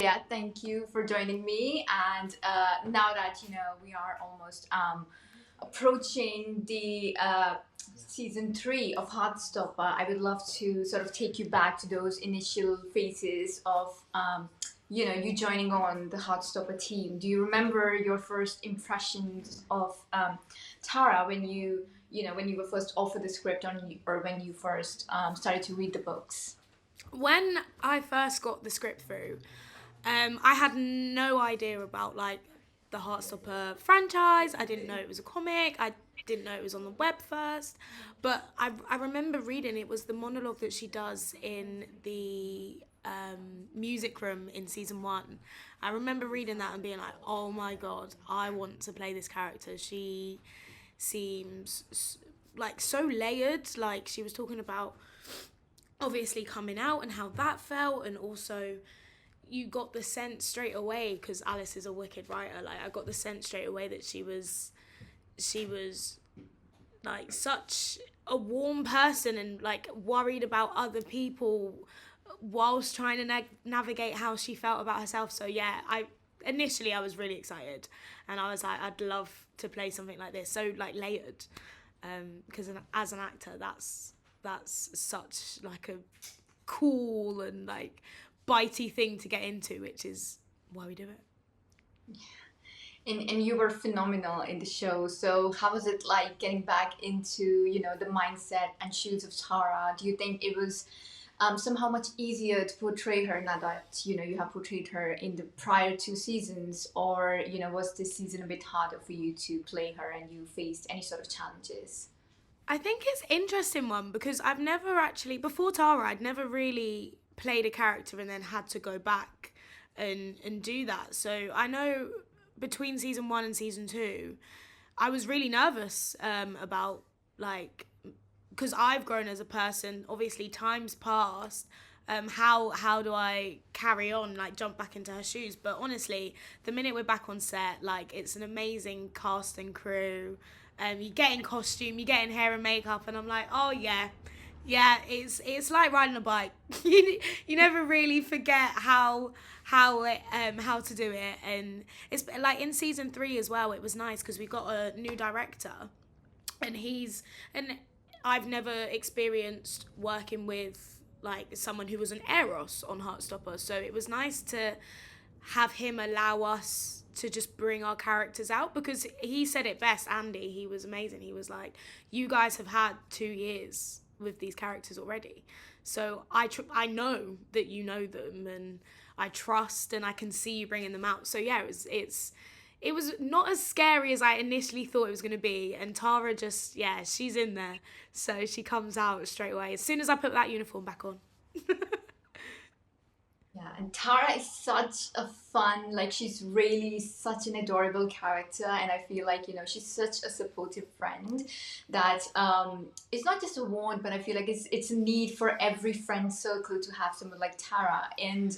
Yeah, thank you for joining me. And now that we are almost approaching the season 3 of Heartstopper, I would love to sort of take you back to those initial phases of you joining on the Heartstopper team. Do you remember your first impressions of Tara when you were first offered the script or when you first started to read the books? When I first got the script through, I had no idea about like the Heartstopper franchise. I didn't know it was a comic. I didn't know it was on the web first. But I remember reading it was the monologue that she does in the music room in season 1. I remember reading that and being like, oh my god, I want to play this character. She seems like so layered. Like she was talking about obviously coming out and how that felt, and also you got the sense straight away, because Alice is a wicked writer, like I got the sense straight away that she was like such a warm person and like worried about other people whilst trying to navigate how she felt about herself. So yeah, I was really excited, and I was like, I'd love to play something like this, so like layered, because as an actor, that's such like a cool and like bitey thing to get into, which is why we do it. And you were phenomenal in the show. So how was it like getting back into the mindset and shoes of Tara? Do you think it was somehow much easier to portray her now that you have portrayed her in the prior 2 seasons, or was this season a bit harder for you to play her and you faced any sort of challenges? I think it's an interesting one because I've never actually, before Tara, I'd never really played a character and then had to go back and do that. So I know between season 1 and season 2, I was really nervous about like, because I've grown as a person. Obviously, time's passed. How do I carry on, like jump back into her shoes? But honestly, the minute we're back on set, like it's an amazing cast and crew. You get in costume, you get in hair and makeup, and I'm like, oh yeah, yeah. It's like riding a bike. You never really forget how to do it, and it's like in season 3 as well. It was nice because we got a new director, and I've never experienced working with like someone who was an Eros on Heartstopper, so it was nice to have him allow us to just bring our characters out, because he said it best. Andy, he was amazing. He was like, you guys have had 2 years with these characters already, so I know that you know them, and I trust and I can see you bringing them out. So yeah, it was not as scary as I initially thought it was going to be. And Tara just, yeah, she's in there. So she comes out straight away as soon as I put that uniform back on. Yeah, and Tara is such a fun, like she's really such an adorable character, and I feel like she's such a supportive friend that it's not just a want, but I feel like it's a need for every friend circle to have someone like Tara. And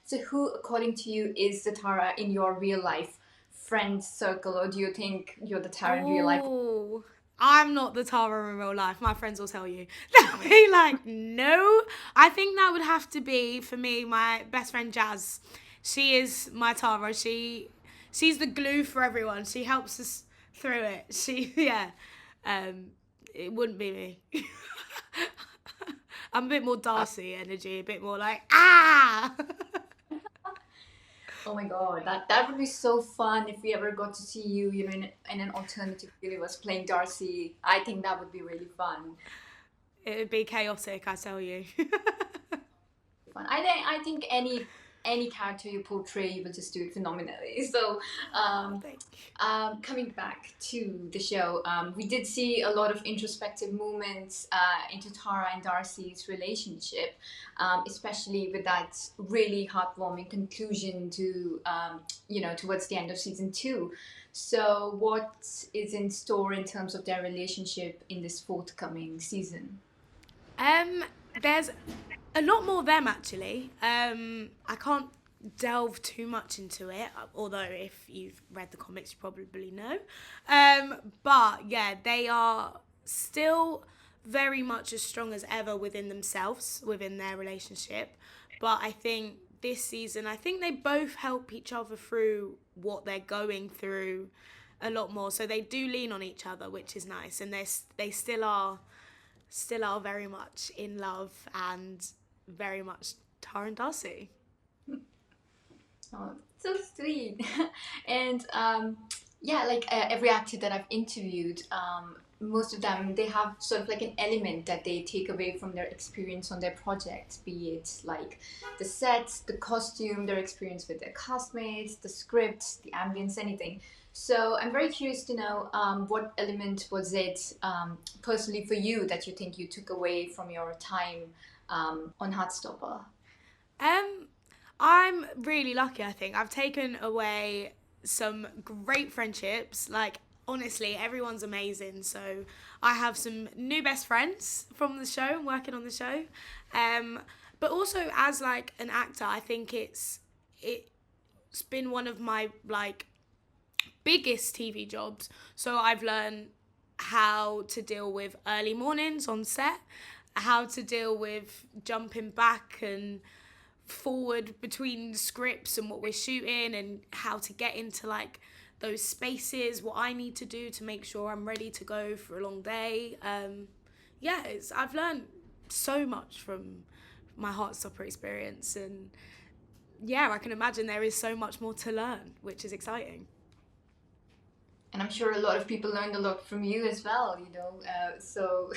so, who, according to you, is the Tara in your real life friend circle, or do you think you're the Tara in real life? Oh, I'm not the Tara in real life. My friends will tell you. They'll be like, no. I think that would have to be, for me, my best friend Jazz. She is my Tara. She's the glue for everyone. She helps us through it. Yeah. Um, it wouldn't be me. I'm a bit more Darcy energy, a bit more like, ah! Oh my god, that would be so fun if we ever got to see you, in an alternative universe playing Darcy. I think that would be really fun. It would be chaotic, I tell you. Fun. I think any character you portray, you will just do it phenomenally. So, um, Thank you. coming back to the show, we did see a lot of introspective moments into Tara and Darcy's relationship, especially with that really heartwarming conclusion to, towards the end of season 2. So, what is in store in terms of their relationship in this forthcoming season? Um, there's a lot more of them actually. I can't delve too much into it, although if you've read the comics, you probably know. But yeah, they are still very much as strong as ever within themselves, within their relationship. But I think this season, I think they both help each other through what they're going through a lot more. So they do lean on each other, which is nice, and they still are very much in love and very much Tara and Darcy. Oh, so sweet. And yeah, like every actor that I've interviewed, most of them, they have sort of like an element that they take away from their experience on their project, be it like the sets, the costume, their experience with their castmates, the script, the ambience, anything. So I'm very curious to know what element was it personally for you that you think you took away from your time on Heartstopper? Um, I'm really lucky, I think. I've taken away some great friendships. Like, honestly, everyone's amazing. So, I have some new best friends from the show and working on the show. But also, as like an actor, I think it's been one of my like biggest TV jobs. So, I've learned how to deal with early mornings on set, how to deal with jumping back and forward between scripts and what we're shooting, and how to get into like those spaces, what I need to do to make sure I'm ready to go for a long day. I've learned so much from my Heartstopper experience, and yeah, I can imagine there is so much more to learn, which is exciting. And I'm sure a lot of people learned a lot from you as well. So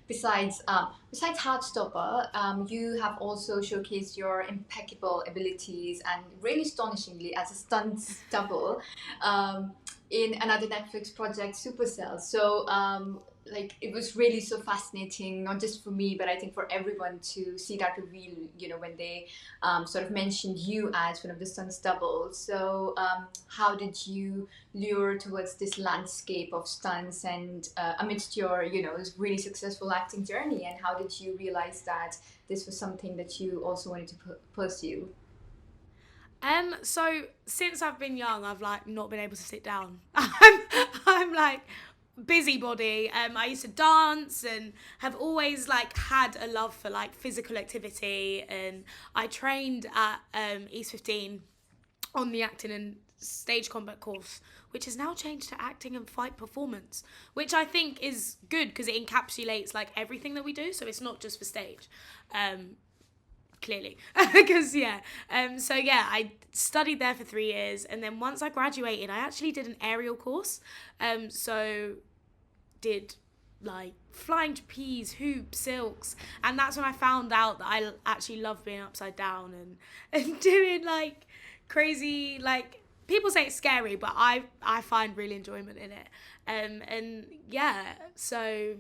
besides Heartstopper, you have also showcased your impeccable abilities and really astonishingly as a stunt double in another Netflix project, Supercell. So like it was really so fascinating, not just for me, but I think for everyone to see that reveal. When they sort of mentioned you as one of the stunts doubles. So how did you lure towards this landscape of stunts and amidst your really successful acting journey, and how did you realize that this was something that you also wanted to pursue? So since I've been young, I've like not been able to sit down. I'm like busybody. I used to dance and have always like had a love for like physical activity, and I trained at East 15 on the acting and stage combat course, which has now changed to acting and fight performance, which I think is good because it encapsulates like everything that we do, so it's not just for stage. Clearly, because I studied there for 3 years, and then once I graduated I actually did an aerial course, so did like flying trapeze, hoops, silks, and that's when I found out that I actually love being upside down and doing like crazy, like people say it's scary, but I find real enjoyment in it. And yeah, so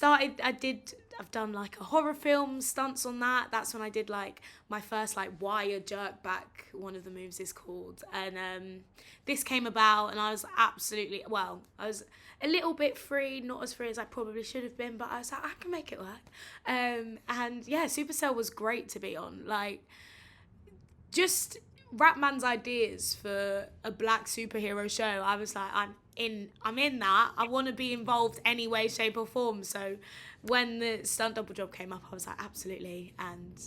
I've done like a horror film stunts on that. That's when I did like my first like wire jerk back, one of the moves is called. And this came about and I was I was a little bit free, not as free as I probably should have been, but I was like, I can make it work. And yeah, Supercell was great to be on. Like, just Ratman's ideas for a black superhero show, I was like, I'm in that. I want to be involved any way, shape or form. So when the stunt double job came up, I was like, absolutely. And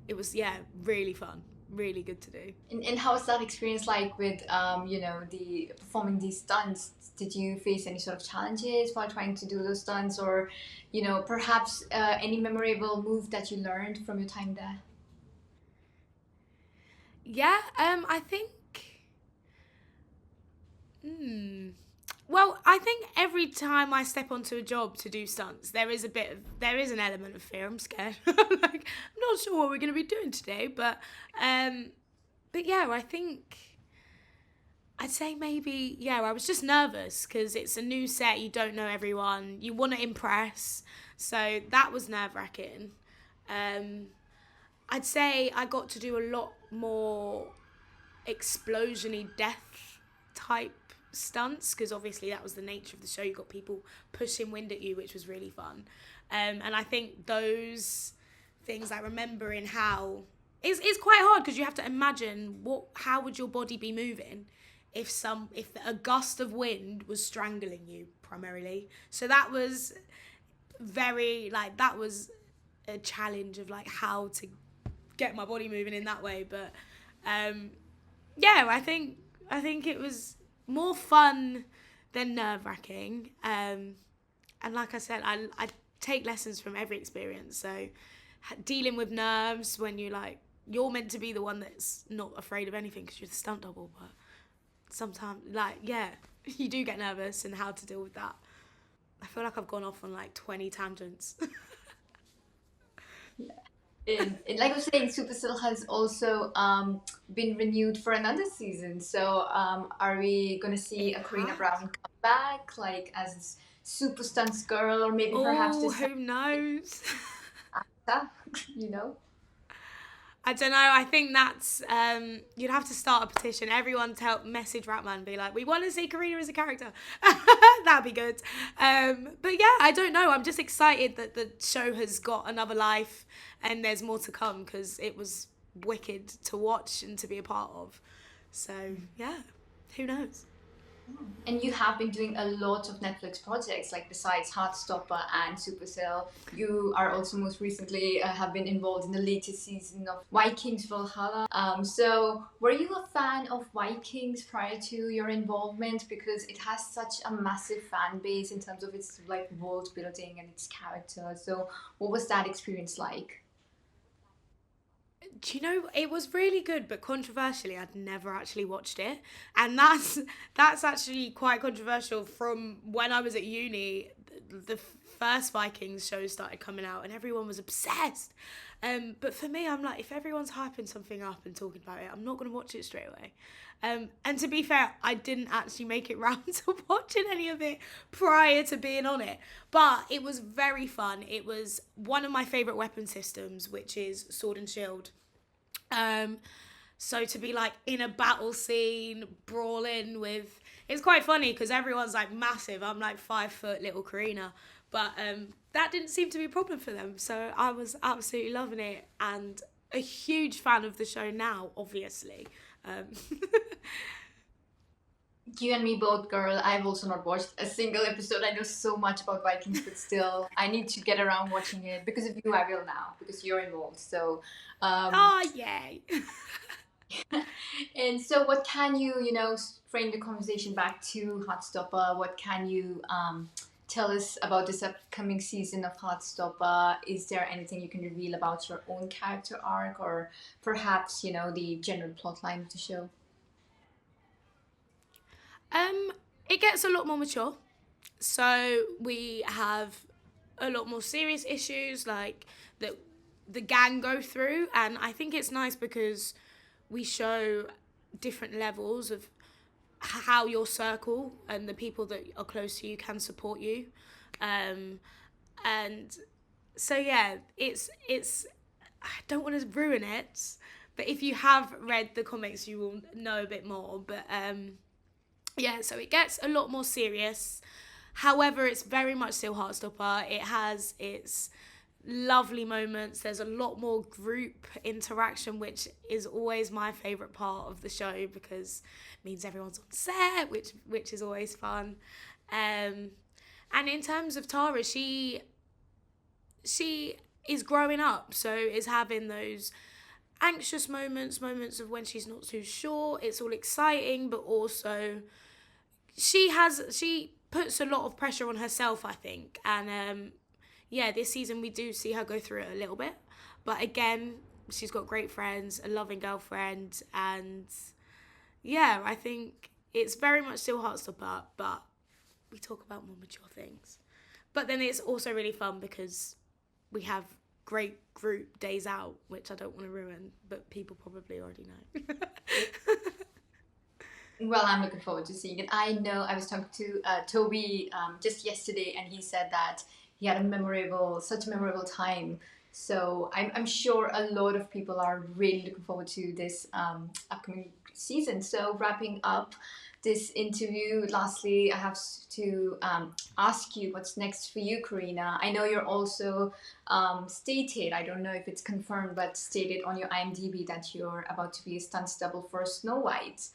it was, really fun, really good to do. And how was that experience like with the performing these stunts? Did you face any sort of challenges while trying to do those stunts, or perhaps any memorable move that you learned from your time there? Yeah, I think. Well, I think every time I step onto a job to do stunts, there is an element of fear. I'm scared. I'm not sure what we're going to be doing today, but yeah, I think I'd say maybe, I was just nervous because it's a new set, you don't know everyone, you want to impress, so that was nerve-wracking. I'd say I got to do a lot more explosion-y death type stunts because obviously that was the nature of the show. You got people pushing wind at you, which was really fun. And I think those things, like remembering how it's quite hard because you have to imagine how would your body be moving if a gust of wind was strangling you primarily. So that was that was a challenge of like how to get my body moving in that way. But yeah, I think it was more fun than nerve-wracking. And like I said, I take lessons from every experience. So dealing with nerves when you're meant to be the one that's not afraid of anything because you're the stunt double, but sometimes, you do get nervous, and how to deal with that. I feel like I've gone off on like 20 tangents. And like I was saying, Supercell has also been renewed for another season. So are we gonna see It a Corinna has. Brown come back, like as super stunts girl, or maybe perhaps Oh, this who knows? time, you know? I don't know. I think that's you'd have to start a petition. Everyone to help message Ratman and be like, we want to see Corinna as a character. That'd be good. But yeah, I don't know. I'm just excited that the show has got another life and there's more to come because it was wicked to watch and to be a part of. So yeah, who knows? And you have been doing a lot of Netflix projects, like besides Heartstopper and Supercell. You are also most recently have been involved in the latest season of Vikings Valhalla. So were you a fan of Vikings prior to your involvement? Because it has such a massive fan base in terms of its like world building and its character. So what was that experience like? Do you know, it was really good, but controversially, I'd never actually watched it, and that's actually quite controversial. From when I was at uni, the first Vikings show started coming out, and everyone was obsessed. But for me, I'm like, if everyone's hyping something up and talking about it, I'm not gonna watch it straight away. And to be fair, I didn't actually make it round to watching any of it prior to being on it. But it was very fun. It was one of my favourite weapon systems, which is Sword and Shield. Um, so to be like in a battle scene, brawling with, it's quite funny because everyone's like massive. I'm like 5 foot little Corinna, but that didn't seem to be a problem for them. So I was absolutely loving it and a huge fan of the show now, obviously. Um, You and me both, girl. I've also not watched a single episode. I know so much about Vikings, but still, I need to get around watching it. Because of you, I will now, because you're involved. So, um, oh, yay. and so what can you, frame the conversation back to Heartstopper? What can you tell us about this upcoming season of Heartstopper? Is there anything you can reveal about your own character arc, or perhaps, the general plot line of the show? Um, it gets a lot more mature. So we have a lot more serious issues like that the gang go through, and I think it's nice because we show different levels of how your circle and the people that are close to you can support you. Um, and so yeah, it's I don't want to ruin it, but if you have read the comics, you will know a bit more. But yeah, so it gets a lot more serious. However, it's very much still Heartstopper. It has its lovely moments. There's a lot more group interaction, which is always my favourite part of the show because it means everyone's on set, which is always fun. And in terms of Tara, she is growing up, so is having those anxious moments of when she's not too sure. It's all exciting, but also she puts a lot of pressure on herself, I think. And yeah, this season we do see her go through it a little bit, but again, she's got great friends, a loving girlfriend, and yeah, I think it's very much still Heartstopper, but we talk about more mature things. But then it's also really fun because we have great group days out, which I don't want to ruin, but people probably already know. Well, I'm looking forward to seeing it. I know I was talking to Toby just yesterday, and he said that he had such a memorable time. So I'm sure a lot of people are really looking forward to this upcoming season. So wrapping up this interview, lastly, I have to ask you what's next for you, Corinna. I know you're also stated, I don't know if it's confirmed, but stated on your IMDb that you're about to be a stunt double for Snow White.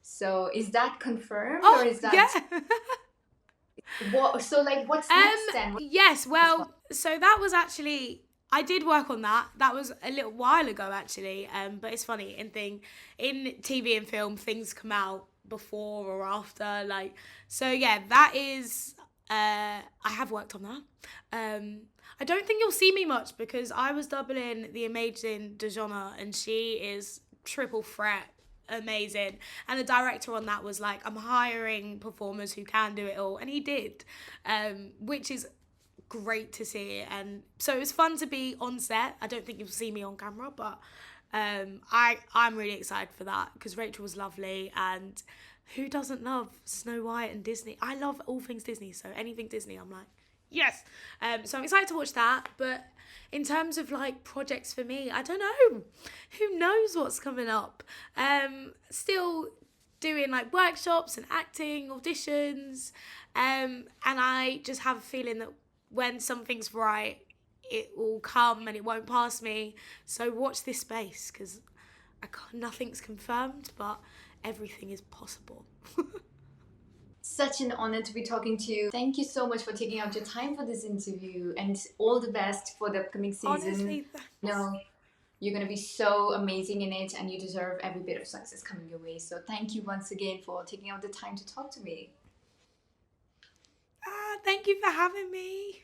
So is that confirmed, or Oh, is that yeah. what? So like, what's next then? Yes, well, so that was actually I did work on that. That was a little while ago, actually. But it's funny in TV and film, things come out before or after. Like, so yeah, that is. I have worked on that. I don't think you'll see me much because I was doubling the amazing Dejona, and she is triple threat amazing. And the director on that was like, I'm hiring performers who can do it all, and he did, which is great to see. And so it was fun to be on set. I don't think you'll see me on camera, but I'm really excited for that because Rachel was lovely, and who doesn't love Snow White and Disney? I love all things Disney, so anything Disney I'm like, yes. So I'm excited to watch that. But in terms of like projects for me, I don't know, who knows what's coming up. Still doing like workshops and acting auditions, and I just have a feeling that when something's right, it will come and it won't pass me. So watch this space because nothing's confirmed, but everything is possible. Such an honor to be talking to you. Thank you so much for taking out your time for this interview, and all the best for the upcoming season. Honestly, no, you're going to be so amazing in it, and you deserve every bit of success coming your way. So thank you once again for taking out the time to talk to me. Thank you for having me.